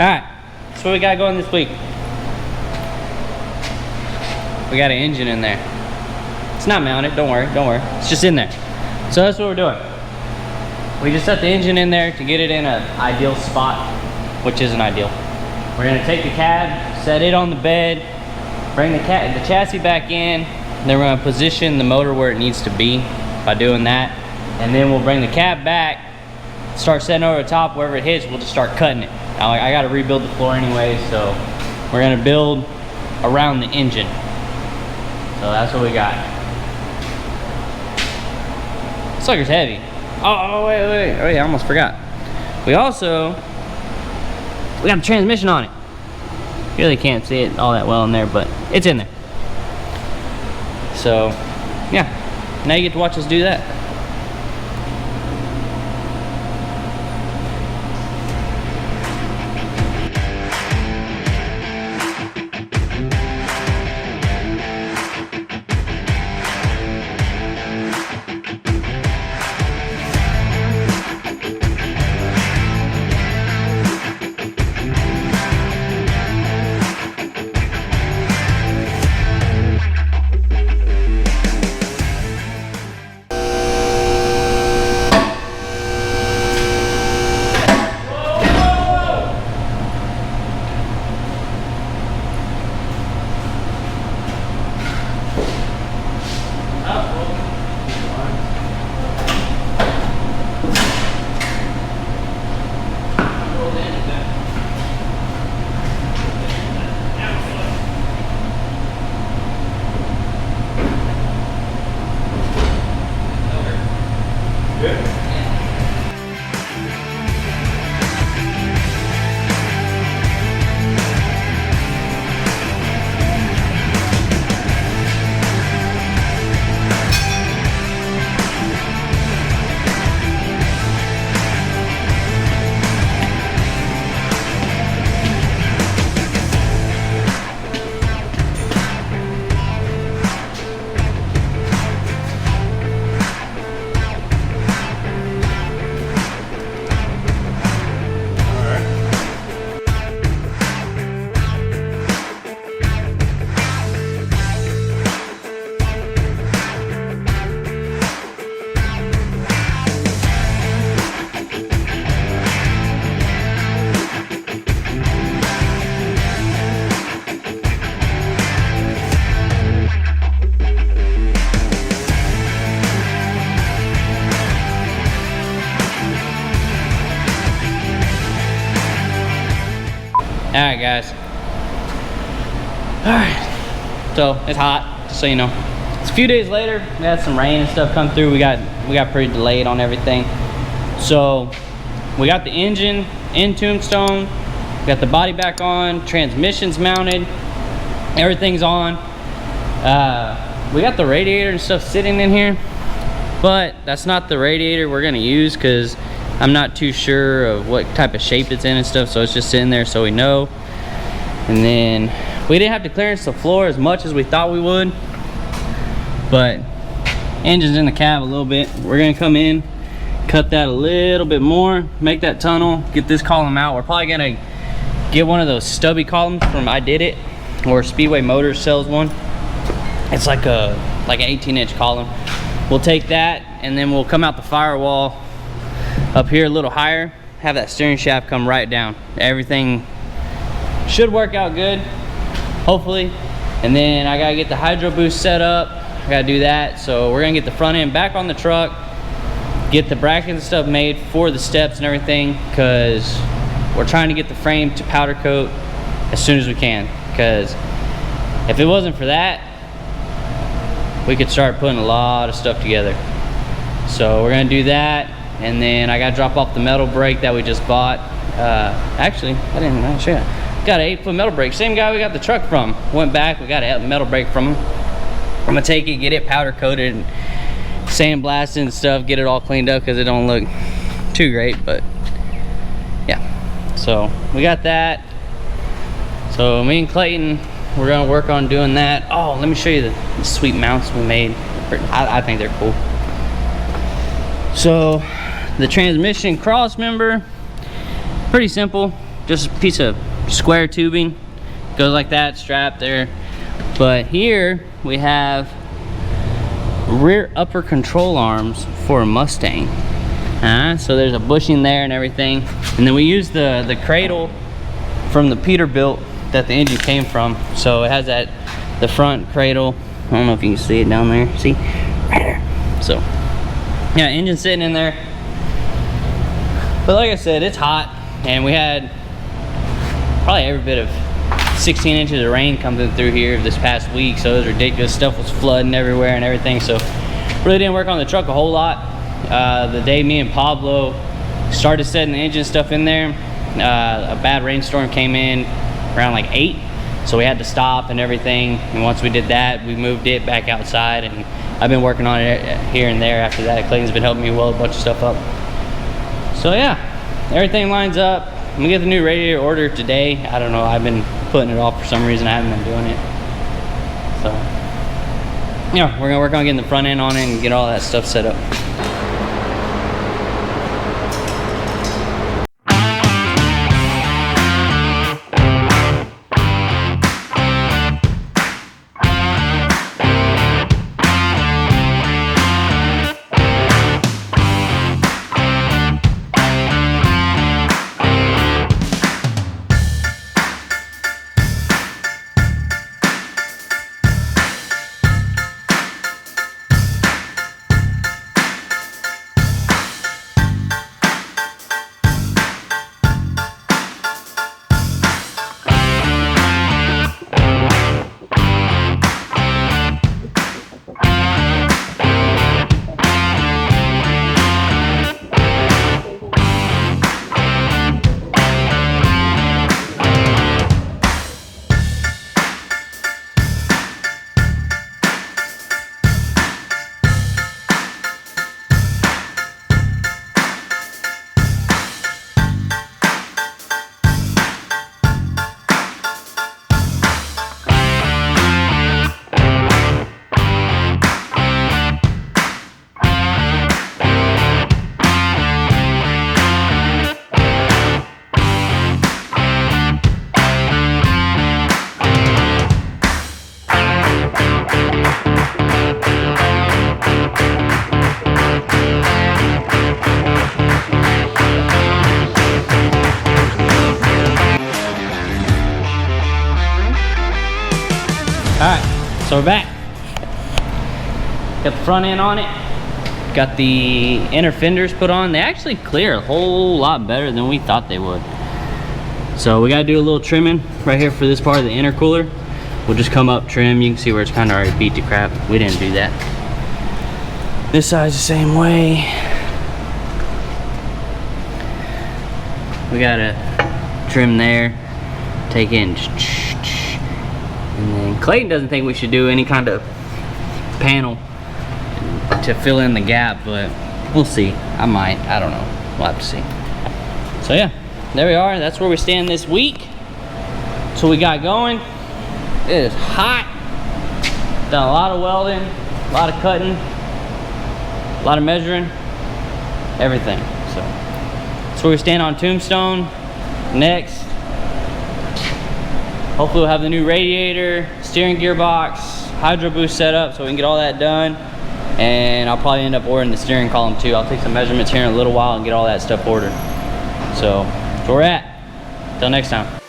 Alright, so what we got going this week? We got an engine in there. It's not mounted, don't worry. It's just in there. So that's what we're doing. We just set the engine in there to get it in an ideal spot, which isn't ideal. We're gonna take the cab, set it on the bed, bring the chassis back in, then we're gonna position the motor where it needs to be by doing that. And then we'll bring the cab back, start setting over the top, wherever it hits, we'll just start cutting it. Now, I gotta rebuild the floor anyway, so we're gonna build around the engine. So that's what we got. Sucker's heavy. Oh, wait. Oh, yeah, I almost forgot. We got the transmission on it. You really can't see it all that well in there, but it's in there. So, yeah. Now you get to watch us do that. Alright guys. Alright. So it's hot, just so you know. It's a few days later, we had some rain and stuff come through. We got pretty delayed on everything. So we got the engine in Tombstone, we got the body back on, transmission's mounted, everything's on. We got the radiator and stuff sitting in here, but that's not the radiator we're gonna use because I'm not too sure of what type of shape it's in and stuff, so it's just sitting there so we know. And then we didn't have to clearance the floor as much as we thought we would, but engine's in the cab a little bit. We're gonna come in, cut that a little bit more, make that tunnel, get this column out. We're probably gonna get one of those stubby columns from I Did It, or Speedway Motors sells one. It's like an 18-inch column. We'll take that and then we'll come out the firewall up here a little higher, have that steering shaft come right down. Everything should work out good, hopefully. And then I gotta get the hydro boost set up. I gotta do that. So we're gonna get the front end back on the truck, get the brackets and stuff made for the steps and everything, because we're trying to get the frame to powder coat as soon as we can. Because if it wasn't for that, we could start putting a lot of stuff together. So we're gonna do that. And then I gotta drop off the metal brake that we just bought. Actually, I didn't show you. Got an 8-foot metal brake. Same guy we got the truck from. Went back, we got a metal brake from him. I'm gonna take it, get it powder coated, and sandblasted and stuff, get it all cleaned up because it don't look too great, but yeah. So we got that. So me and Clayton, we're gonna work on doing that. Oh, let me show you the sweet mounts we made. I think they're cool. So the transmission cross member, pretty simple. just a piece of square tubing, goes like that, strapped there. But here we have rear upper control arms for a Mustang. So there's a bushing there and everything, and then we use the cradle from the Peterbilt that the engine came from. So it has the front cradle. I don't know if you can see it down there. See, right there. So yeah, engine sitting in there. But like I said, it's hot, and we had probably every bit of 16 inches of rain coming through here this past week, so it was ridiculous. Stuff was flooding everywhere and everything, so really didn't work on the truck a whole lot. The day me and Pablo started setting the engine stuff in there, a bad rainstorm came in around like 8, so we had to stop and everything. And once we did that, we moved it back outside, and I've been working on it here and there after that. Clayton's been helping me weld a bunch of stuff up. So yeah, everything lines up. I'm gonna get the new radiator ordered today. I don't know, I've been putting it off for some reason. I haven't been doing it. So yeah, we're gonna work on getting the front end on it and get all that stuff set up. Alright, so we're back. Got the front end on it. Got the inner fenders put on. They actually clear a whole lot better than we thought they would. So we gotta do a little trimming right here for this part of the intercooler. We'll just come up, trim. You can see where it's kind of already beat to crap. We didn't do that. This side's the same way. We gotta trim there. Take in. And then Clayton doesn't think we should do any kind of panel to fill in the gap, but we'll see. I might. I don't know. We'll have to see. So yeah, there we are. That's where we stand this week. So we got going. It is hot. Done a lot of welding, a lot of cutting, a lot of measuring, everything. So that's where we stand on Tombstone. Next, hopefully we'll have the new radiator, steering gearbox, hydro boost set up so we can get all that done. And I'll probably end up ordering the steering column too. I'll take some measurements here in a little while and get all that stuff ordered. So that's where we're at. Till next time.